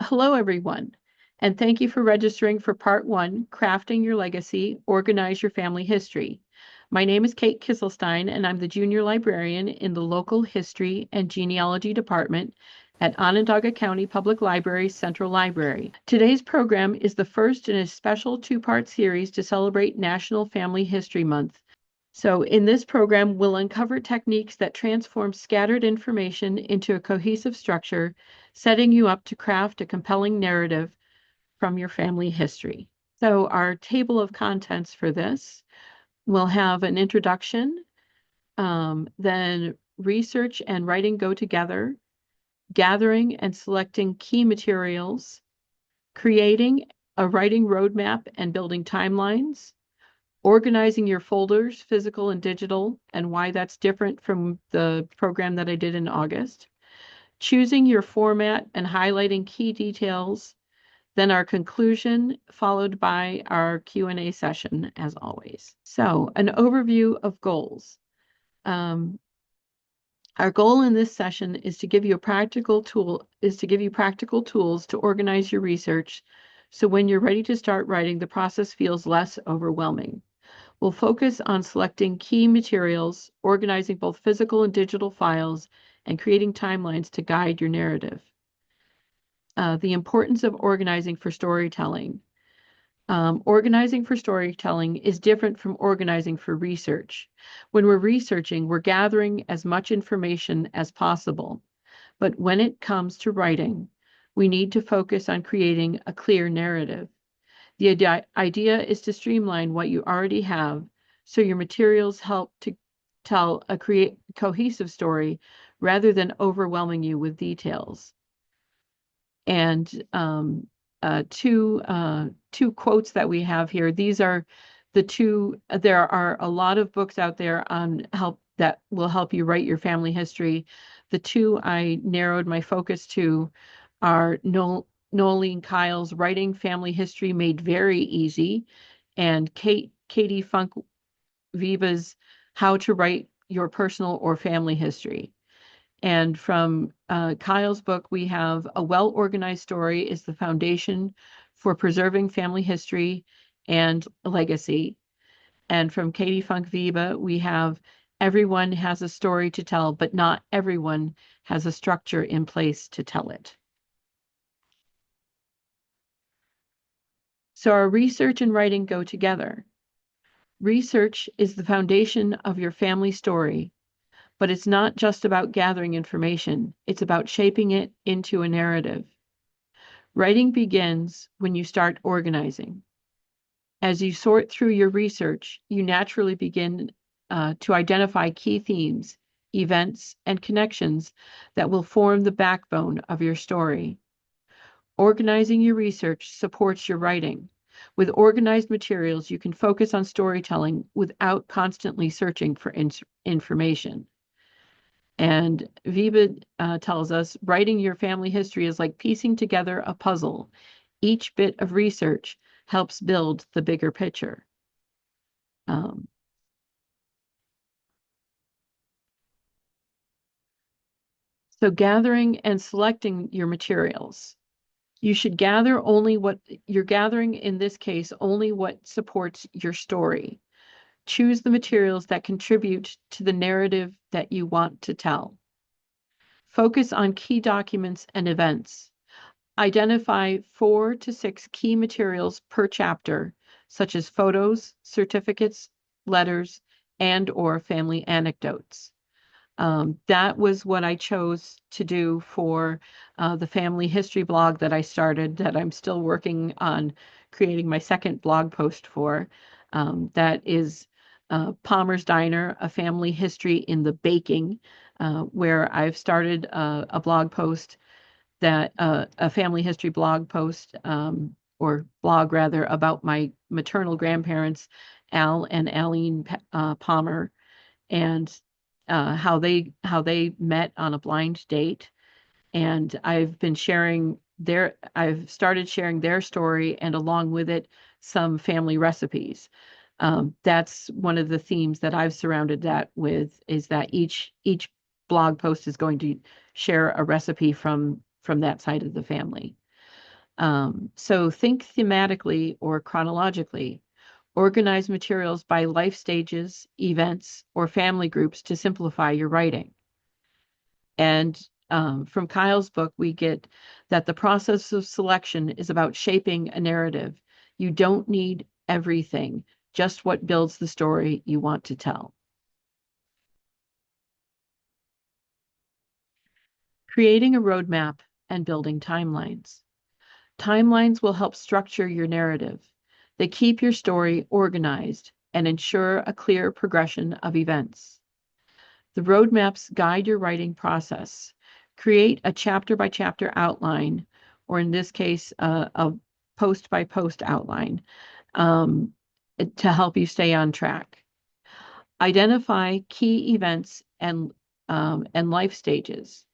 Hello, everyone, and thank you for registering for Part 1, Crafting Your Legacy, Organize Your Family History. My name is Kate Kisselstein, and I'm the junior librarian in the local history and genealogy department at Onondaga County Public Library's Central Library. Today's program is the first in a special two-part series to celebrate National Family History Month. So in this program, we'll uncover techniques that transform scattered information into a cohesive structure, setting you up to craft a compelling narrative from your family history. So our table of contents for this will have an introduction, then research and writing go together, gathering and selecting key materials, creating a writing roadmap and building timelines, organizing your folders, physical and digital, and why that's different from the program that I did in August, choosing your format and highlighting key details, then our conclusion, followed by our Q&A session, as always. So, an overview of goals. Our goal in this session is to give you practical tools to organize your research, so when you're ready to start writing, the process feels less overwhelming. We'll focus on selecting key materials, organizing both physical and digital files, and creating timelines to guide your narrative. The importance of organizing for storytelling. Organizing for storytelling is different from organizing for research. When we're researching, we're gathering as much information as possible. But when it comes to writing, we need to focus on creating a clear narrative. The idea is to streamline what you already have so your materials help to tell a cohesive story rather than overwhelming you with details. And two quotes that we have here. These are the two. There are a lot of books out there on help that will help you write your family history. The two I narrowed my focus to are Nolene Kyle's Writing Family History Made Very Easy, and Katie Funk Viva's How to Write Your Personal or Family History. And from Kyle's book, we have A Well-Organized Story is the Foundation for Preserving Family History and Legacy. And from Katie Funk Viva, we have Everyone Has a Story to Tell, but Not Everyone Has a Structure in Place to Tell It. So our research and writing go together. Research is the foundation of your family story, but it's not just about gathering information, it's about shaping it into a narrative. Writing begins when you start organizing. As you sort through your research, you naturally begin to identify key themes, events, and connections that will form the backbone of your story. Organizing your research supports your writing. With organized materials, you can focus on storytelling without constantly searching for information. And Viva tells us, writing your family history is like piecing together a puzzle. Each bit of research helps build the bigger picture. So gathering and selecting your materials. You should gather only what you're gathering, in this case, only what supports your story. Choose the materials that contribute to the narrative that you want to tell. Focus on key documents and events. Identify 4 to 6 key materials per chapter, such as photos, certificates, letters, and/or family anecdotes. That was what I chose to do for the family history blog that I started, that I'm still working on creating my second blog post for. That is Palmer's Diner, a family history in the baking, where I've started a blog post that a family history blog post, or blog rather, about my maternal grandparents, Al and Aline Palmer, and how they met on a blind date. And I've started sharing their story, and along with it, some family recipes. That's one of the themes that I've surrounded that with, is that each blog post is going to share a recipe from that side of the family. So think thematically or chronologically. Organize materials by life stages, events, or family groups to simplify your writing. And from Kyle's book, we get that the process of selection is about shaping a narrative. You don't need everything, just what builds the story you want to tell. Creating a roadmap and building timelines. Timelines will help structure your narrative. They keep your story organized and ensure a clear progression of events. The roadmaps guide your writing process. Create a chapter by chapter outline, or in this case, a post by post outline um, to help you stay on track. Identify key events and life stages.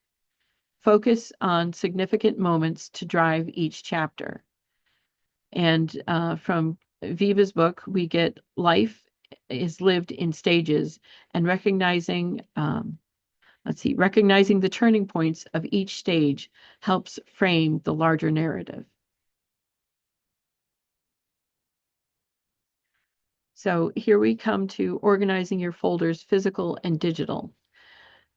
Focus on significant moments to drive each chapter. And from Viva's book, we get life is lived in stages and recognizing the turning points of each stage helps frame the larger narrative. So here we come to organizing your folders, physical and digital.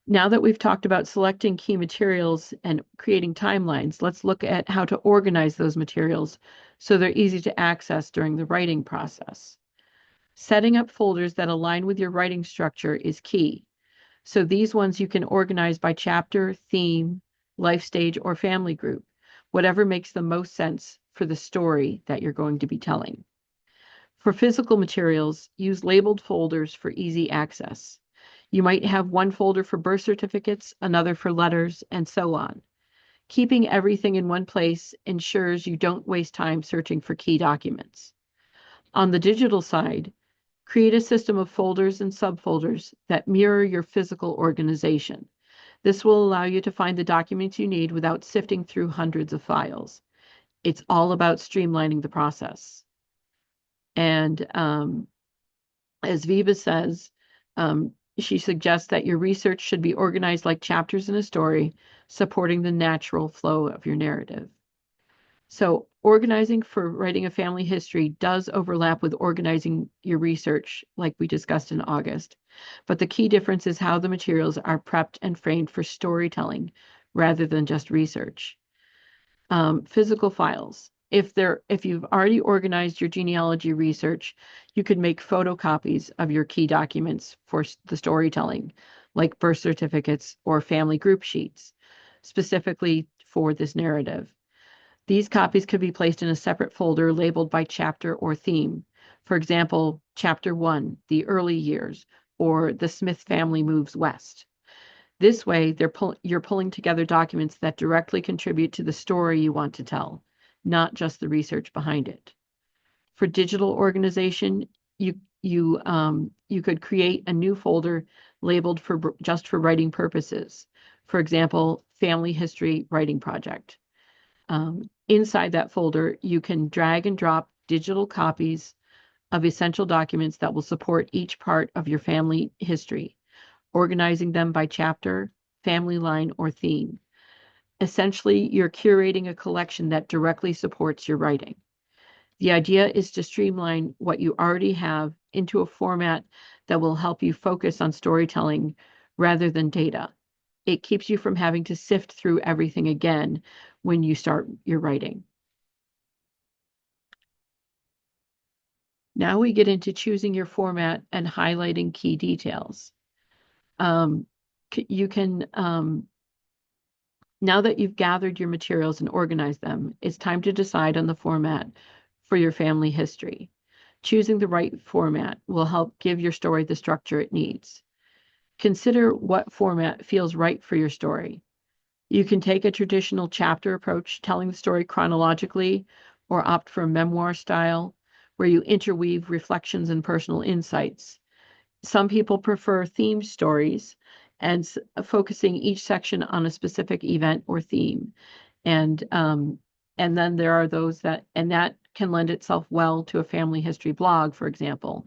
Now that we've talked about selecting key materials and creating timelines, let's look at how to organize those materials so they're easy to access during the writing process. Setting up folders that align with your writing structure is key. So these ones you can organize by chapter, theme, life stage, or family group, whatever makes the most sense for the story that you're going to be telling. For physical materials, use labeled folders for easy access. You might have one folder for birth certificates, another for letters, and so on. Keeping everything in one place ensures you don't waste time searching for key documents. On the digital side, create a system of folders and subfolders that mirror your physical organization. This will allow you to find the documents you need without sifting through hundreds of files. It's all about streamlining the process. And as Viva says, she suggests that your research should be organized like chapters in a story, supporting the natural flow of your narrative. So organizing for writing a family history does overlap with organizing your research, like we discussed in August. But the key difference is how the materials are prepped and framed for storytelling rather than just research. Physical files. If you've already organized your genealogy research, you could make photocopies of your key documents for the storytelling, like birth certificates or family group sheets, specifically for this narrative. These copies could be placed in a separate folder labeled by chapter or theme. For example, Chapter 1, the early years, or the Smith family moves west. This way, you're pulling together documents that directly contribute to the story you want to tell, not just the research behind it. For digital organization, you could create a new folder labeled just for writing purposes. For example, Family History Writing Project. Inside that folder, you can drag and drop digital copies of essential documents that will support each part of your family history, organizing them by chapter, family line, or theme. Essentially, you're curating a collection that directly supports your writing. The idea is to streamline what you already have into a format that will help you focus on storytelling rather than data. It keeps you from having to sift through everything again when you start your writing. Now we get into choosing your format and highlighting key details. You can Now that you've gathered your materials and organized them, it's time to decide on the format for your family history. Choosing the right format will help give your story the structure it needs. Consider what format feels right for your story. You can take a traditional chapter approach, telling the story chronologically, or opt for a memoir style, where you interweave reflections and personal insights. Some people prefer themed stories and focusing each section on a specific event or theme. And and then there are those that can lend itself well to a family history blog, for example.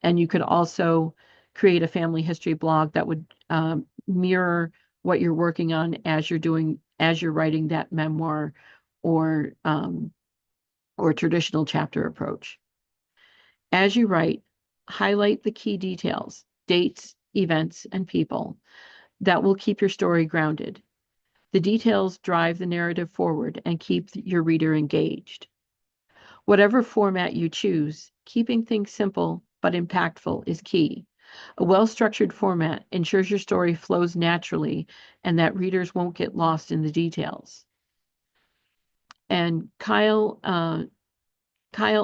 And you could also create a family history blog that would mirror what you're working on as you're writing that memoir or traditional chapter approach. As you write, highlight the key details, dates, events, and people that will keep your story grounded. The details drive the narrative forward and keep your reader engaged. Whatever format you choose, keeping things simple but impactful is key. A well-structured format ensures your story flows naturally and that readers won't get lost in the details. And Kyle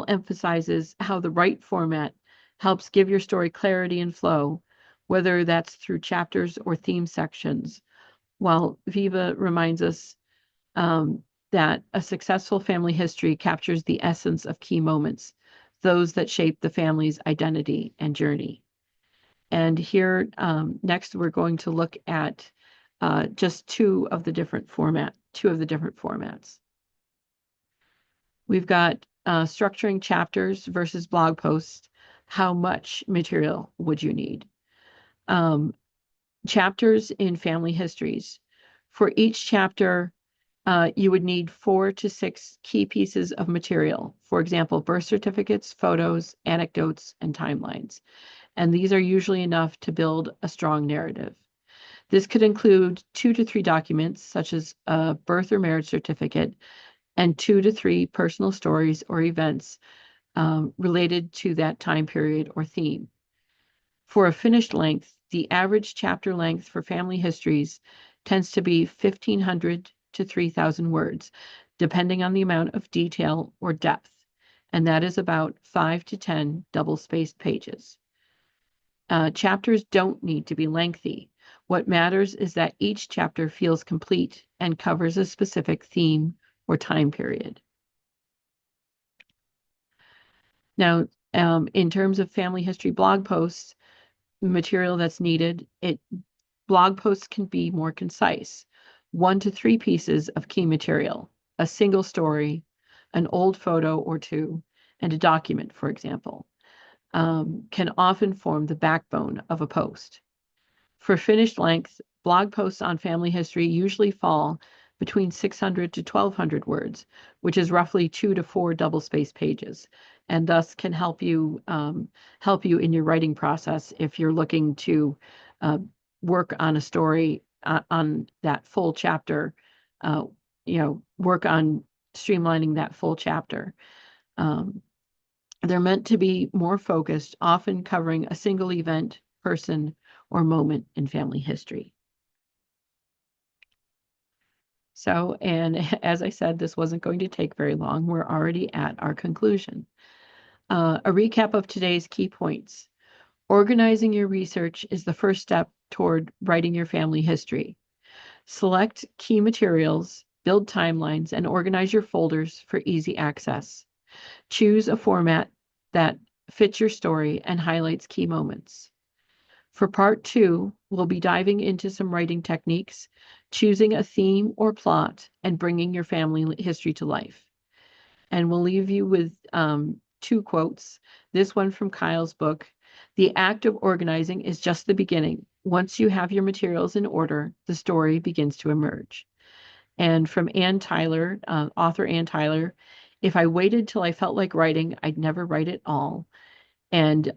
emphasizes how the right format helps give your story clarity and flow, whether that's through chapters or theme sections, while Viva reminds us that a successful family history captures the essence of key moments, those that shape the family's identity and journey. And here, next, we're going to look at just two of the different formats. We've got structuring chapters versus blog posts. How much material would you need? Chapters in family histories. For each chapter, you would need 4 to 6 key pieces of material. For example, birth certificates, photos, anecdotes, and timelines. And these are usually enough to build a strong narrative. This could include 2 to 3 documents, such as a birth or marriage certificate, and 2 to 3 personal stories or events related to that time period or theme. For a finished length, the average chapter length for family histories tends to be 1,500 to 3,000 words, depending on the amount of detail or depth, and that is about 5 to 10 double-spaced pages. Chapters don't need to be lengthy. What matters is that each chapter feels complete and covers a specific theme or time period. Now, in terms of family history blog posts, material that's needed, blog posts can be more concise. 1 to 3 pieces of key material, a single story, an old photo or two, and a document, for example, can often form the backbone of a post. For finished length, blog posts on family history usually fall between 600 to 1,200 words, which is roughly 2 to 4 double-spaced pages, and thus can help you in your writing process if you're looking to work on a story on that full chapter. Work on streamlining that full chapter. They're meant to be more focused, often covering a single event, person, or moment in family history. So, and as I said, this wasn't going to take very long. We're already at our conclusion. A recap of today's key points. Organizing your research is the first step toward writing your family history. Select key materials, build timelines, and organize your folders for easy access. Choose a format that fits your story and highlights key moments. For part 2, we'll be diving into some writing techniques, choosing a theme or plot, and bringing your family history to life. And we'll leave you with 2 quotes. This one from Kyle's book: "The act of organizing is just the beginning. Once you have your materials in order, the story begins to emerge." And from Ann Tyler, author Ann Tyler: "If I waited till I felt like writing, I'd never write at all." And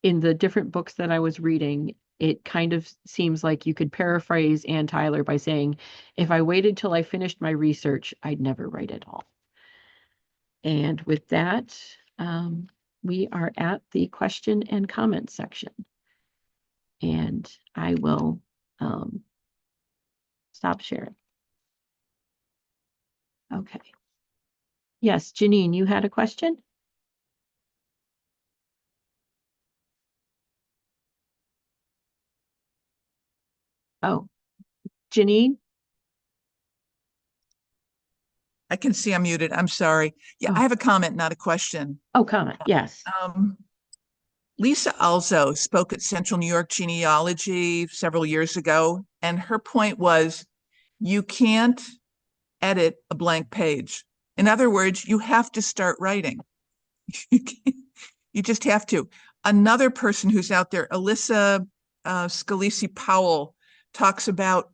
in the different books that I was reading, it kind of seems like you could paraphrase Ann Tyler by saying, "If I waited till I finished my research, I'd never write at all." And with that, we are at the question and comment section. And I will stop sharing. Okay. Yes, Janine, you had a question? Oh, Janine? I can see I'm muted. I'm sorry. Yeah, I have a comment, not a question. Oh, comment. Yes. Lisa also spoke at Central New York Genealogy several years ago, and her point was you can't edit a blank page. In other words, you have to start writing. You just have to. Another person who's out there, Alyssa Scalisi Powell, talks about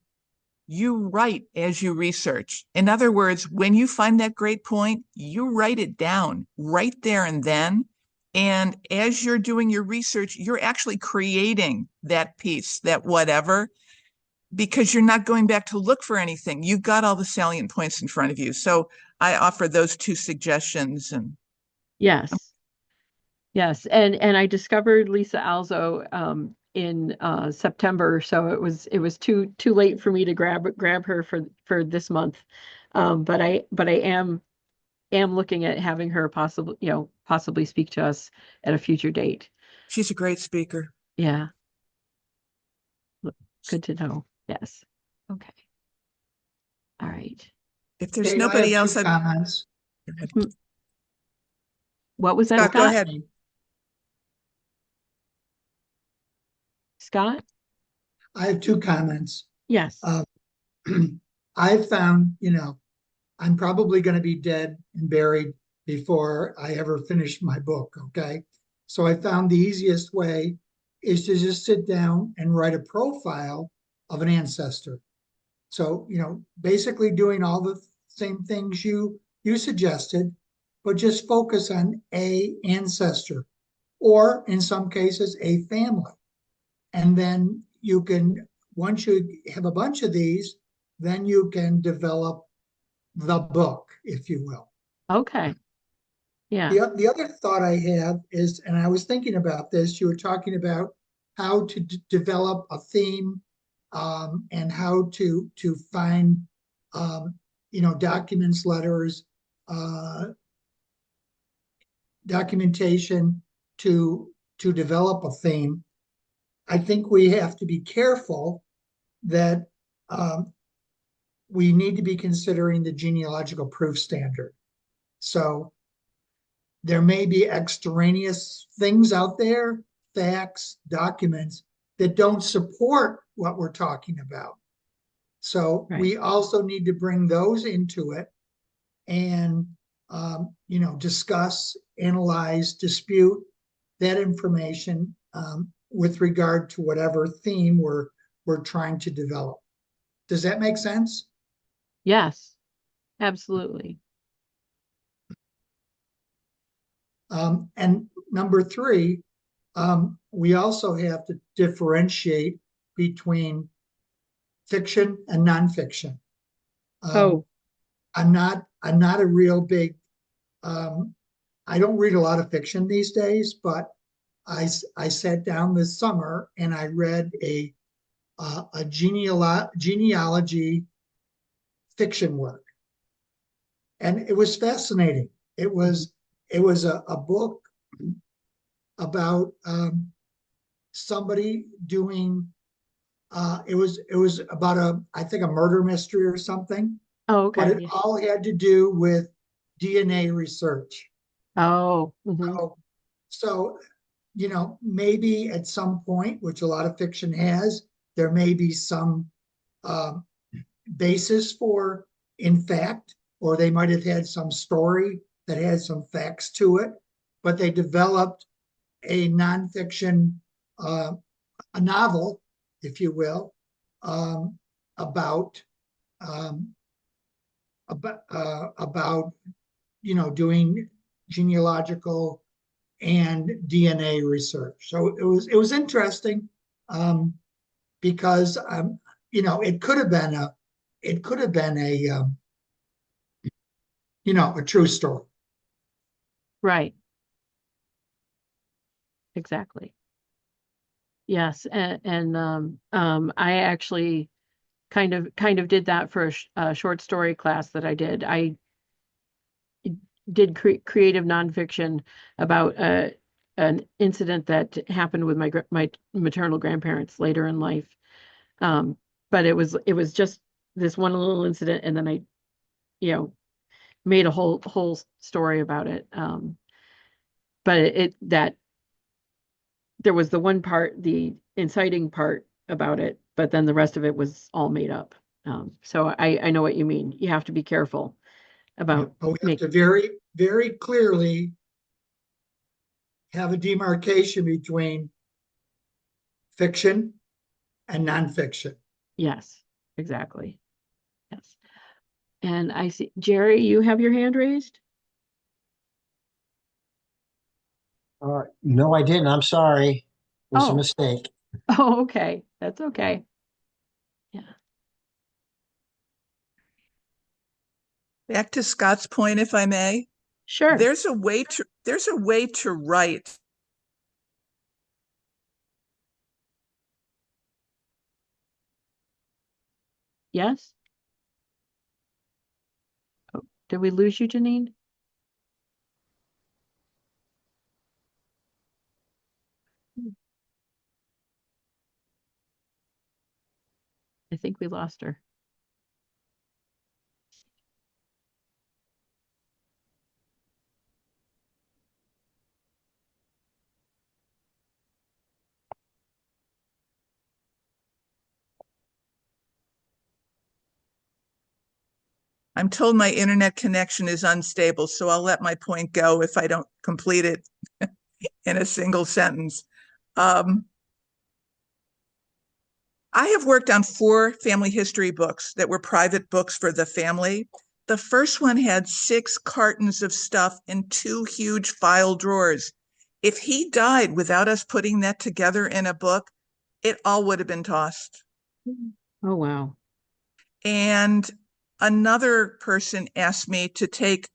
you write as you research. In other words, when you find that great point, you write it down right there and then. And as you're doing your research, you're actually creating that piece, that whatever, because you're not going back to look for anything. You've got all the salient points in front of you. So I offer those two suggestions. And Yes. Yes. And I discovered Lisa Alzo in September, so it was too late for me to grab her for this month. But I am looking at having her possibly speak to us at a future date. she's a great speaker. Yeah. Good to know. Yes. Okay. All right. If there's Kate, I nobody have two else, comments. Mm, what was that, Scott, go Scott? ahead. Scott? I have two comments. Yes. Uh, I found, I'm probably going to be dead and buried before I ever finish my book. Okay. So I found the easiest way is to just sit down and write a profile of an ancestor. So, basically doing all the same things you suggested, but just focus on a ancestor, or in some cases, a family. And then you can, once you have a bunch of these, then you can develop the book, if you will. Okay. Yeah. The other thought I have is, and I was thinking about this, you were talking about how to develop a theme, and how to find, documents, letters, uh, documentation to develop a theme. I think we have to be careful that, we need to be considering the genealogical proof standard. So there may be extraneous things out there, facts, documents that don't support what we're talking about. So Right. we also need to bring those into it and, discuss, analyze, dispute that information, with regard to whatever theme we're trying to develop. Does that make sense? Yes. Absolutely. And number three, we also have to differentiate between fiction and nonfiction. Oh, I'm not a real big. I don't read a lot of fiction these days, but I sat down this summer and I read a genealogy fiction work, and it was fascinating. It was a book about, somebody doing, it was about I think a murder mystery or something, oh, but okay. it Yeah. all had to do with DNA research. Oh, mhm. So, so maybe at some point, which a lot of fiction has, there may be some, um, basis for, in fact, or they might have had some story that had some facts to it, but they developed a nonfiction, uh, a novel, if you will, um, about, um, about doing genealogical and DNA research. So it was interesting, um, because, it could have been a true story. Right. Exactly. Yes. And I actually kind of did that for a short story class that I did. I did creative nonfiction about an incident that happened with my maternal grandparents later in life. Um, but it was just this one little incident, and then I, you know, made a whole story about it. But that there was the one part, the inciting part about it, but then the rest of it was all made up. So I know what you mean. You have to be careful Yeah, about but we have make to very, very clearly have a demarcation between fiction and nonfiction. yes. exactly. Yes. And I see, Jerry, you have your hand raised? No, I didn't. I'm sorry. It was a Oh, mistake. oh, okay. That's okay. Yeah. Back to Scott's point, if I may, Sure. there's a way to write. Yes. Oh, did we lose you, Janine? I think we lost her. I'm told my internet connection is unstable, so I'll let my point go if I don't complete it in a single sentence. Um, I have worked on 4 family history books that were private books for the family. The first one had 6 cartons of stuff in 2 huge file drawers. If he died without us putting that together in a book, it all would have been tossed. Oh, wow. And another person asked me to take,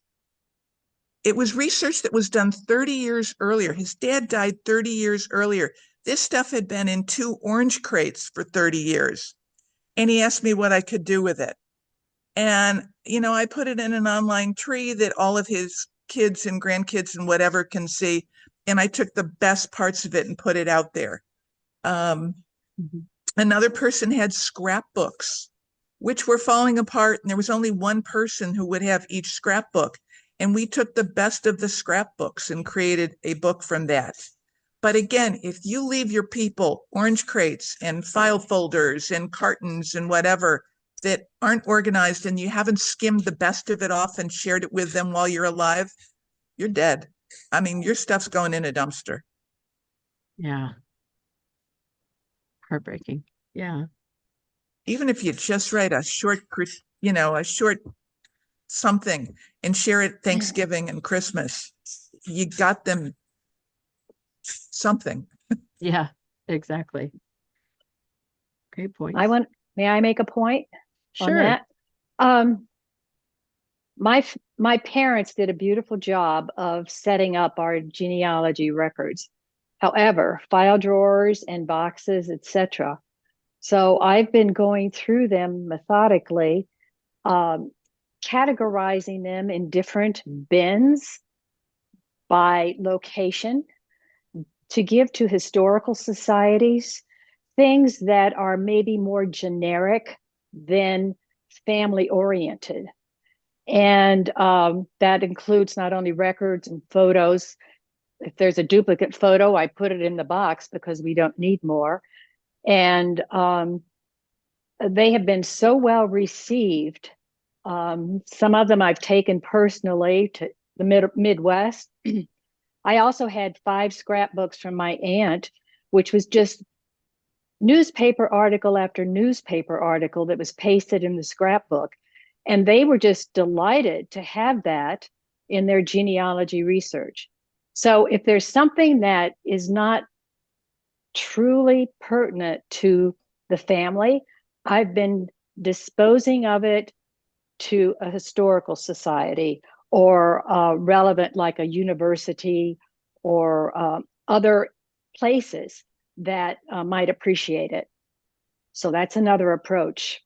it was research that was done 30 years earlier. His dad died 30 years earlier. This stuff had been in 2 orange crates for 30 years. And he asked me what I could do with it. And, I put it in an online tree that all of his kids and grandkids and whatever can see. And I took the best parts of it and put it out there. Mhm. Another person had scrapbooks, which were falling apart. And there was only one person who would have each scrapbook. And we took the best of the scrapbooks and created a book from that. But again, if you leave your people orange crates and file folders and cartons and whatever that aren't organized and you haven't skimmed the best of it off and shared it with them while you're alive, you're dead. I mean, your stuff's going in a dumpster. Yeah. Heartbreaking. Yeah. Even if you just write a short, a short something and share it Thanksgiving and Christmas, you got them something. Yeah, exactly. Great I points. want, may I make a point on Sure. that? My parents did a beautiful job of setting up our genealogy records. However, file drawers and boxes, etc. So I've been going through them methodically, um, categorizing them in different bins by location to give to historical societies things that are maybe more generic than family oriented. And that includes not only records and photos. If there's a duplicate photo, I put it in the box because we don't need more. And they have been so well received. Some of them I've taken personally to the Midwest. I also had 5 scrapbooks from my aunt, which was just newspaper article after newspaper article that was pasted in the scrapbook. And they were just delighted to have that in their genealogy research. So if there's something that is not truly pertinent to the family, I've been disposing of it to a historical society or relevant, like a university or other places that might appreciate it. So that's another approach.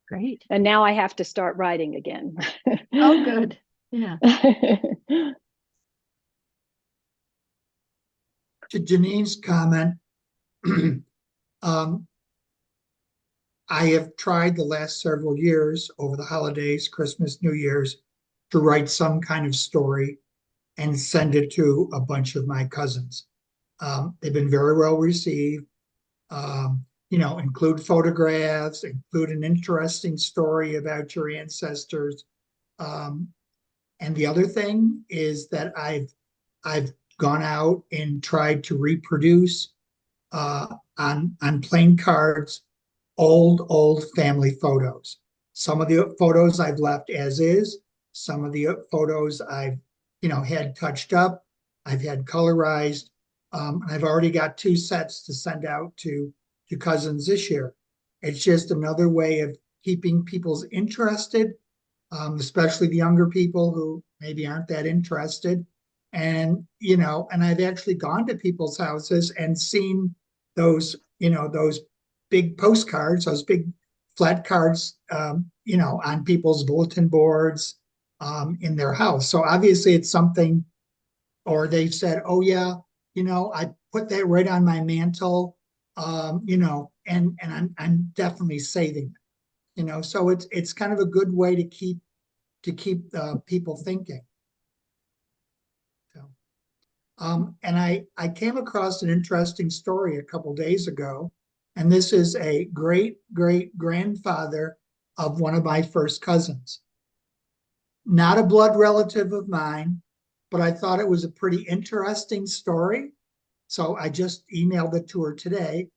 Great. And now I have to start writing again. Oh, good. Yeah. To Janine's comment, um, I have tried the last several years over the holidays, Christmas, New Year's, to write some kind of story and send it to a bunch of my cousins. They've been very well received. Include photographs, include an interesting story about your ancestors. And the other thing is that I've gone out and tried to reproduce on playing cards old family photos. Some of the photos I've left as is. Some of the photos I've, had touched up. I've had colorized. I've already got 2 sets to send out to cousins this year. It's just another way of keeping people's interested, especially the younger people who maybe aren't that interested. And I've actually gone to people's houses and seen those big postcards, those big flat cards, on people's bulletin boards, in their house. So obviously it's something, or they've said, oh yeah, I put that right on my mantle, and I'm definitely saving it. So it's kind of a good way to keep people thinking. So, and I came across an interesting story a couple days ago, and this is a great grandfather of one of my first cousins. Not a blood relative of mine, but I thought it was a pretty interesting story. So I just emailed it to her today.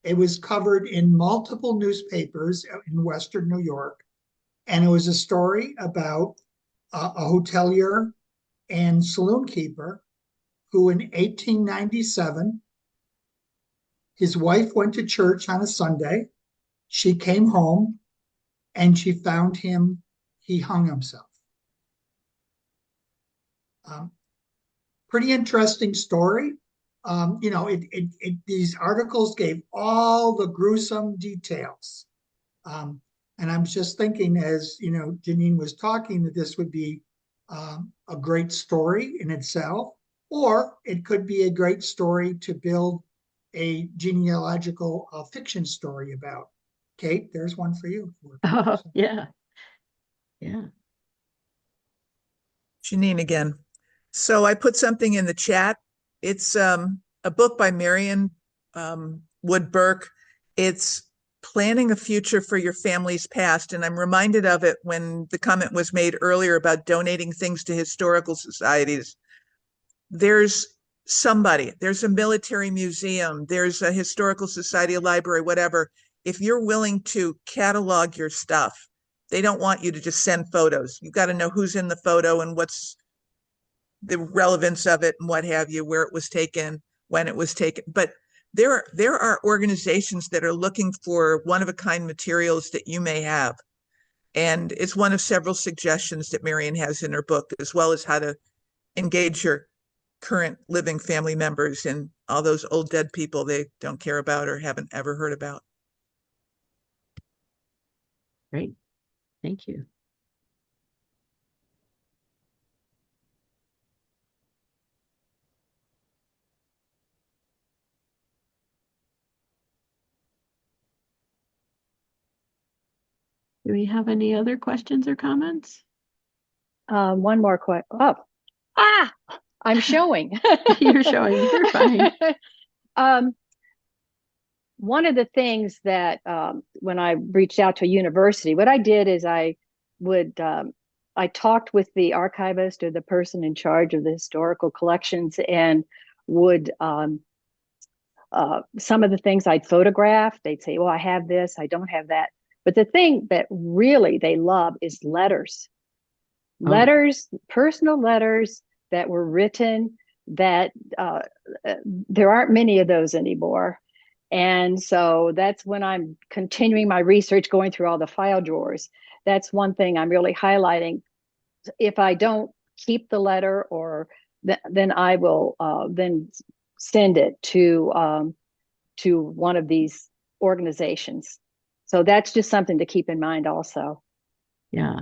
It was covered in multiple newspapers in Western New York. And it was a story about a hotelier and saloon keeper who in 1897, his wife went to church on a Sunday. She came home and she found he hung himself. Pretty interesting story. These articles gave all the gruesome details. And I'm just thinking, as Janine was talking, that this would be a great story in itself, or it could be a great story to build a genealogical fiction story about. Kate, there's one for you. Oh, yeah. Yeah. Janine again. So I put something in the chat. It's a book by Marion Wood Burke. It's Planning a Future for Your Family's Past. And I'm reminded of it when the comment was made earlier about donating things to historical societies. There's there's a military museum, there's a historical society, a library, whatever. If you're willing to catalog your stuff, they don't want you to just send photos. You've got to know who's in the photo and what's the relevance of it and what have you, where it was taken, when it was taken. But there are organizations that are looking for one-of-a-kind materials that you may have. And it's one of several suggestions that Marion has in her book, as well as how to engage your current living family members and all those old dead people they don't care about or haven't ever heard about. Great. Thank you. Do we have any other questions or comments? One more question. I'm showing. You're showing. You're fine. One of the things that when I reached out to a university, what I did is I talked with the archivist or the person in charge of the historical collections, and would some of the things I'd photograph, they'd say, well, I have this, I don't have that. But the thing that really they love is letters. Letters, personal letters that were written, that there aren't many of those anymore. And so that's when I'm continuing my research, going through all the file drawers. That's one thing I'm really highlighting. If I don't keep the letter, or then I will then send it to one of these organizations. So that's just something to keep in mind also. Yeah.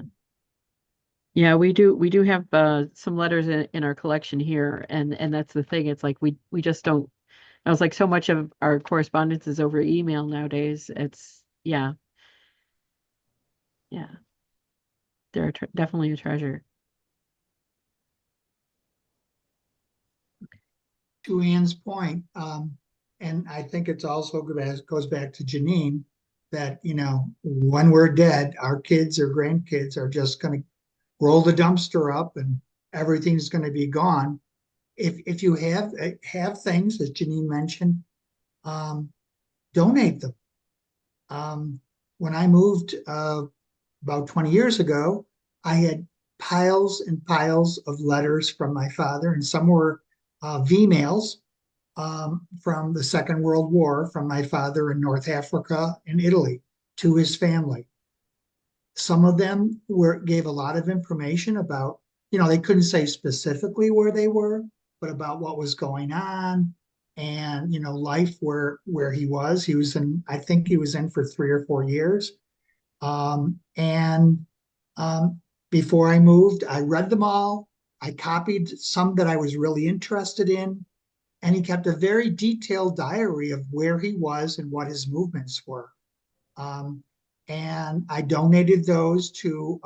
Yeah, we do have some letters in our collection here, and that's the thing. It's like we just don't. I was like, so much of our correspondence is over email nowadays. It's yeah, they're definitely a treasure. To Ann's point, and I think it's also goes back to Janine, that when we're dead, our kids or grandkids are just going to roll the dumpster up and everything's going to be gone. If you have things, as Janine mentioned, donate them. When I moved about 20 years ago, I had piles and piles of letters from my father, and some were V-mails from the Second World War from my father in North Africa and Italy to his family. Some of them gave a lot of information about, they couldn't say specifically where they were, but about what was going on and, life where he was. He was in, I think he was in for 3 or 4 years. And before I moved, I read them all. I copied some that I was really interested in, and he kept a very detailed diary of where he was and what his movements were. Um, and I donated those to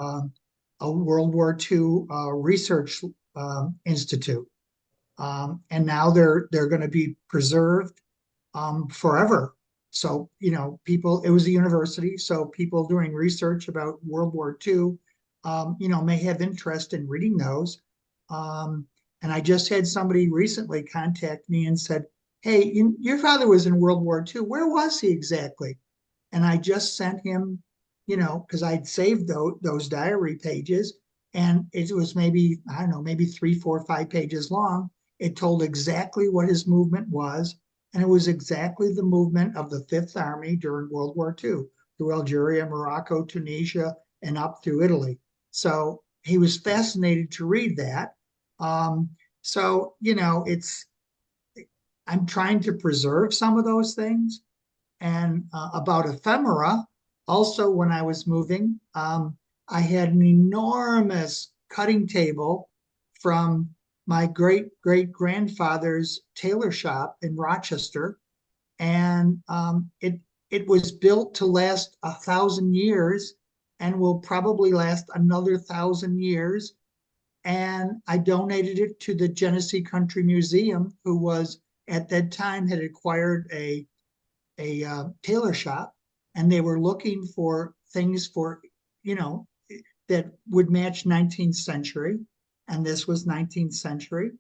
a World War II research institute. And now they're going to be preserved forever. So, people, it was a university, so people doing research about World War II, may have interest in reading those. And I just had somebody recently contact me and said, "Hey, your father was in World War II. Where was he exactly?" And I just sent him, because I'd saved those diary pages, and it was maybe, I don't know, maybe 3, 4, 5 pages long. It told exactly what his movement was, and it was exactly the movement of the Fifth Army during World War II, through Algeria, Morocco, Tunisia, and up through Italy. So he was fascinated to read that. So, I'm trying to preserve some of those things. And about ephemera, also when I was moving, I had an enormous cutting table from my great great grandfather's tailor shop in Rochester, and it was built to last 1,000 years, and will probably last another 1,000 years. And I donated it to the Genesee Country Museum, who was at that time had acquired a tailor shop, and they were looking for things for, you know, that would match 19th century, and this was 19th century.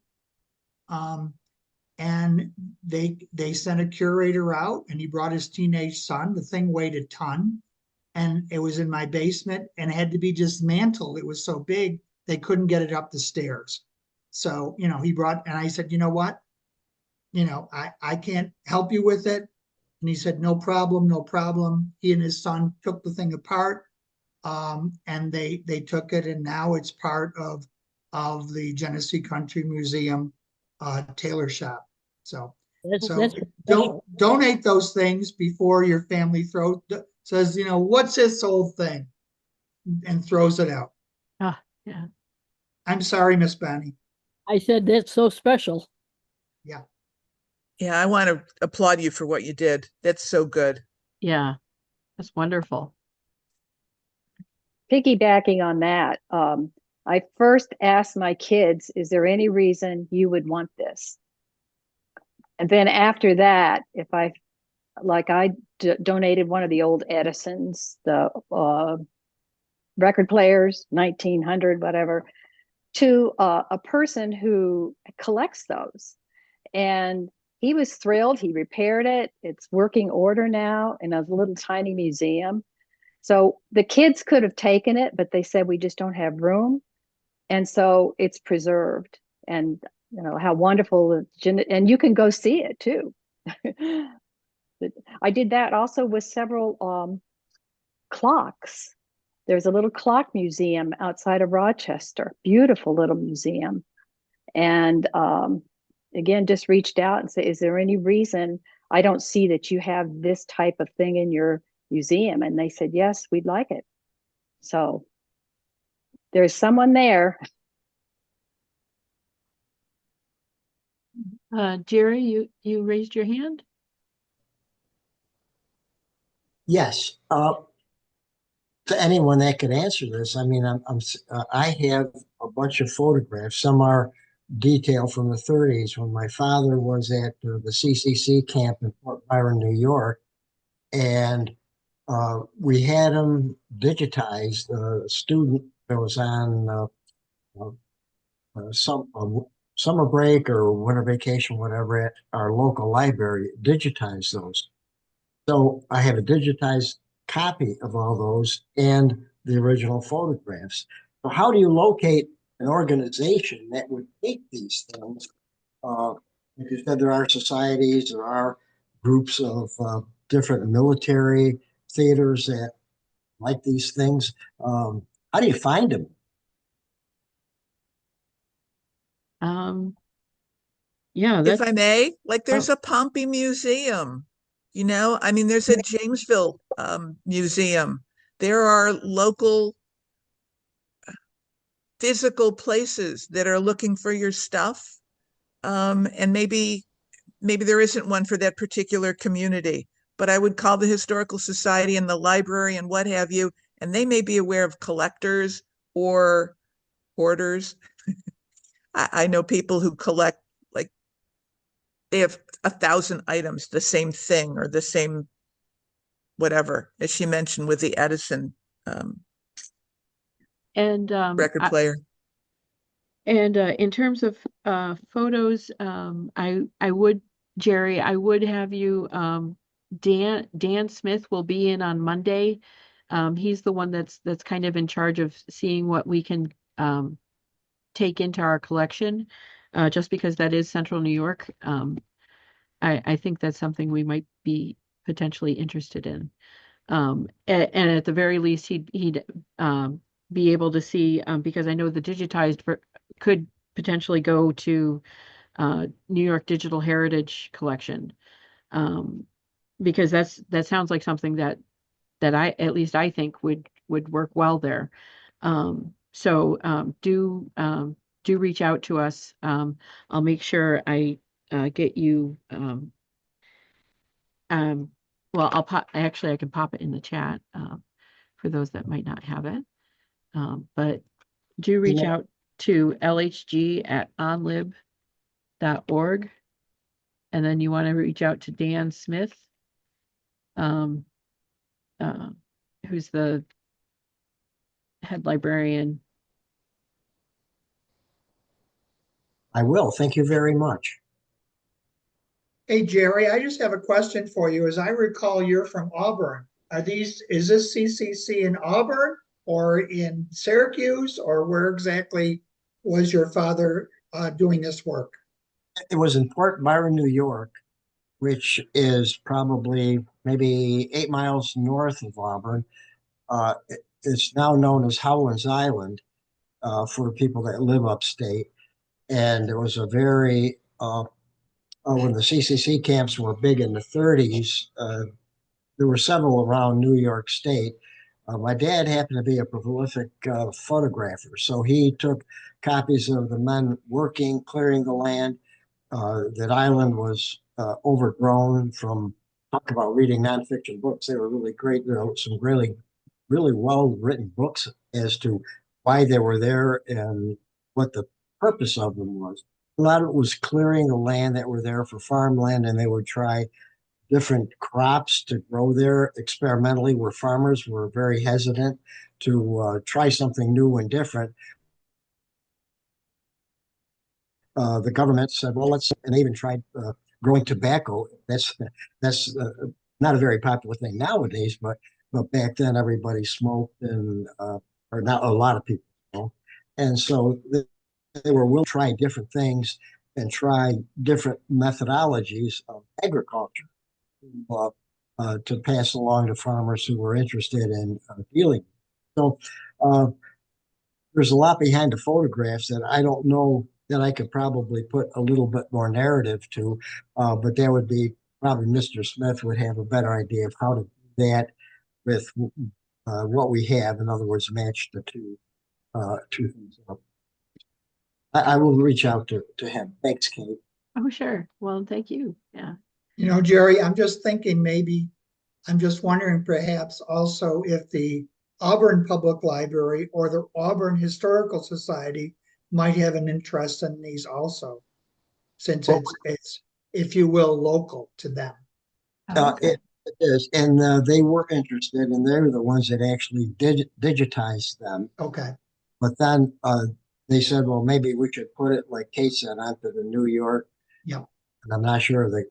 Um, and they sent a curator out, and he brought his teenage son. The thing weighed a ton, and it was in my basement and had to be dismantled. It was so big they couldn't get it up the stairs. So, he brought, and I said, "You know what? I can't help you with it." And he said, "No problem, no problem." He and his son took the thing apart, and they took it, and now it's part of the Genesee Country Museum tailor shop. So That's don't special. donate those things before your family says, "What's this old thing?" and throws it out. Ah, yeah. I'm sorry, Miss Benny. I said that's so special. Yeah. Yeah, I want to applaud you for what you did. That's so good. Yeah. That's wonderful. Piggybacking on that, I first asked my kids, "Is there any reason you would want this?" And then after that, if I donated one of the old Edisons, the record players, 1900, whatever, to a person who collects those. And he was thrilled. He repaired it. It's working order now in a little tiny museum. So the kids could have taken it, but they said, "We just don't have room." And so it's preserved. And how wonderful, and you can go see it too. I did that also with several clocks. There's a little clock museum outside of Rochester, beautiful little museum. And again, just reached out and said, "Is there any reason I don't see that you have this type of thing in your museum?" And they said, "Yes, we'd like it." So there's someone there. Jerry, you raised your hand? Yes. To anyone that could answer this, I mean, I have a bunch of photographs. Some are detailed from the 30s when my father was at the CCC camp in Fort Byron, New York, and we had him digitized. A student that was on uh, some summer break or winter vacation, whatever, at our local library digitized those. So I have a digitized copy of all those and the original photographs. So how do you locate an organization that would take these things? Like you said, there are societies, there are groups of different military theaters that like these things. How do you find them? Um, yeah, If that's I may, like there's oh, a Pompey Museum, I mean, there's a Jamesville museum. There are local physical places that are looking for your stuff. And maybe there isn't one for that particular community, but I would call the Historical Society and the library and what have you, and they may be aware of collectors or hoarders. I know people who collect, like, they have 1,000 items, the same thing or the same whatever, as she mentioned with the Edison um, and record player. in terms of photos, I would Jerry, I would have you Dan Smith will be in on Monday. He's the one that's kind of in charge of seeing what we can take into our collection, just because that is Central New York. I think that's something we might be potentially interested in. And at the very least, he'd be able to see, because I know the digitized could potentially go to New York Digital Heritage Collection, um, because that sounds like something that I at least I think would work well there. So do reach out to us. I'll make sure I get you. Um, well, I'll pop. Actually, I can pop it in the chat for those that might not have it. But do You reach know, out to lhg@onlib.org, and then you want to reach out to Dan Smith, um, uh, who's the head librarian. I will. Thank you very much. Hey, Jerry, I just have a question for you. As I recall, you're from Auburn. Is this CCC in Auburn or in Syracuse, or where exactly was your father doing this work? It was in Port Byron, New York, which is probably maybe 8 miles north of Auburn. It's now known as Howland's Island for people that live upstate. And it was a very, when the CCC camps were big in the 30s, there were several around New York State. My dad happened to be a prolific photographer, so he took copies of the men working, clearing the land. That island was overgrown from, talk about reading nonfiction books. They were really great. There were some really, really well written books as to why they were there and what the purpose of them was. A lot of it was clearing the land that were there for farmland, and they would try different crops to grow there experimentally, where farmers were very hesitant to try something new and different. The government said, "Well, let's," and they even tried growing tobacco. That's not a very popular thing nowadays, but back then everybody smoked, and or not a lot of people, and so they were willing to try different things and try different methodologies of agriculture uh, to pass along to farmers who were interested in dealing. So uh, there's a lot behind the photographs that I don't know that I could probably put a little bit more narrative to, but that would be probably Mr. Smith would have a better idea of how to do that with what we have. In other words, match the two things up. I will reach out to him. Thanks, Kate. Oh, sure. Well, thank you. Yeah. Jerry, I'm just thinking maybe, I'm just wondering perhaps also if the Auburn Public Library or the Auburn Historical Society might have an interest in these also, since Well, it's if you will, local to them. Okay. it is, and they were interested, and they're the ones that actually digitized them. Okay. But then they said, well, maybe we should put it, like Kate said, onto the New York. Yeah. And I'm not sure of the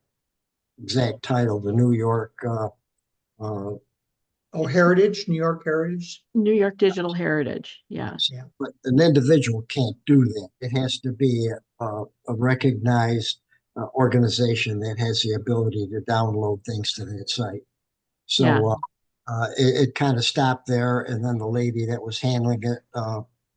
exact title, the New York Uh, Oh, Heritage, New York Heritage. New York Digital Heritage. Yeah. Yeah. but an individual can't do that. It has to be a recognized organization that has the ability to download things to that site. Yeah. So it kind of stopped there, and then the lady that was handling it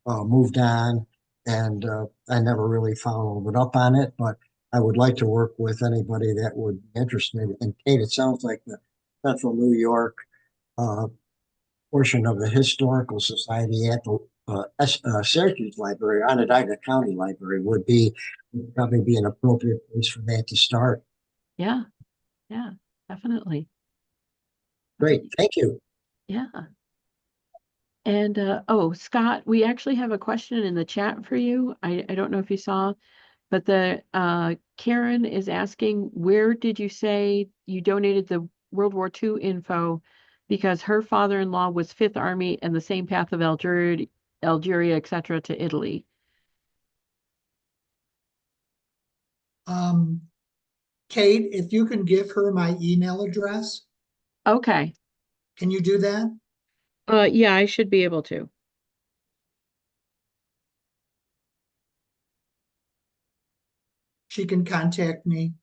moved on, and I never really followed up on it. But I would like to work with anybody that would be interested. And Kate, it sounds like the Central New York uh, portion of the Historical Society at the Syracuse Library, Onondaga County Library, would probably be an appropriate place for that to start. Yeah. Yeah. Definitely. Great, thank you. Yeah. And oh, Scott, we actually have a question in the chat for you. I don't know if you saw, but the Karen is asking, where did you say you donated the World War II info? Because her father-in-law was Fifth Army and the same path of Algeria, etc., to Italy. Kate, if you can give her my email address, Okay. can you do that? Yeah, I should be able to. She can contact me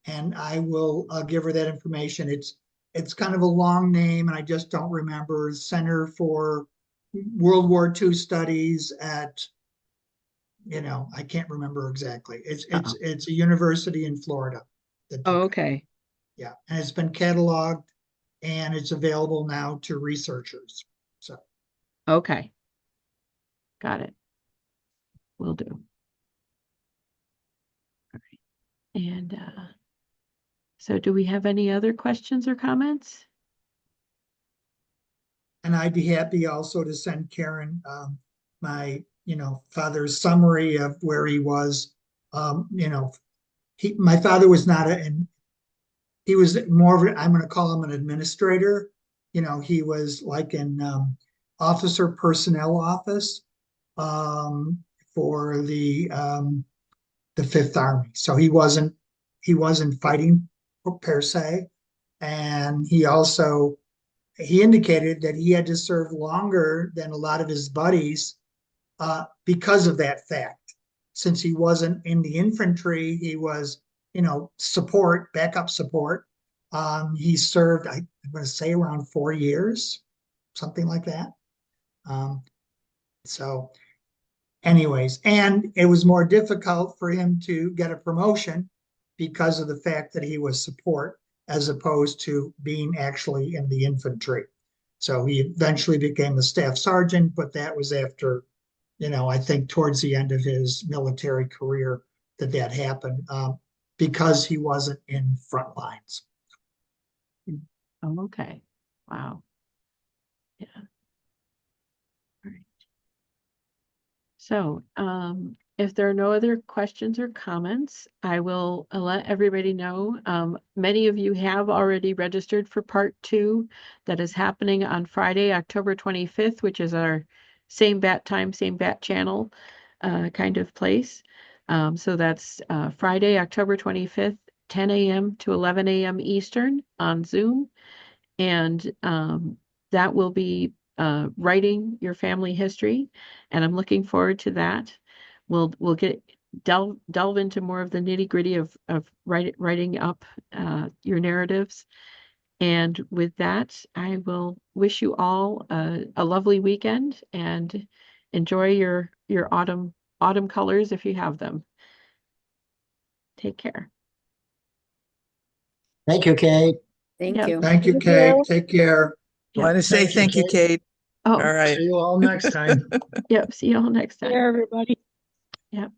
and I will give her that information. It's kind of a long name and I just don't remember. Center for World War II Studies at, I can't remember exactly. It's Uh-oh. it's it's a university in Florida that Oh, did that. okay. Yeah, and it's been cataloged and it's available now to researchers. So Okay. Got it. Will do. All right. And so do we have any other questions or comments? and I'd be happy also to send Karen my, father's summary of where he was. My father was not and he was more of, I'm going to call him an administrator. He was like an officer personnel office um, for the Fifth Army. So he wasn't fighting per se, and he indicated that he had to serve longer than a lot of his buddies because of that fact. Since he wasn't in the infantry, he was, support, backup support. He served, I'm going to say, around 4 years, something like that. Um, so, anyways, and it was more difficult for him to get a promotion because of the fact that he was support as opposed to being actually in the infantry. So he eventually became a staff sergeant, but that was after, I think towards the end of his military career that happened because he wasn't in front lines. Oh, okay. Wow. Yeah. All right. So, if there are no other questions or comments, I will let everybody know. Many of you have already registered for part 2 that is happening on Friday, October 25th, which is our same bat time, same bat channel kind of place. So that's Friday, October 25th, 10 a.m. to 11 a.m. Eastern on Zoom. And that will be writing your family history, and I'm looking forward to that. We'll delve into more of the nitty gritty of writing up your narratives. And with that, I will wish you all a lovely weekend and enjoy your autumn colors if you have them. Take care. Thank you, Kate. Thank Yep. you. Thank you, Kate. Take care. I want to say Thank you, thank you, Kate. Oh, All right. See you all next time. yep. See you all next time. Here, everybody. Yep.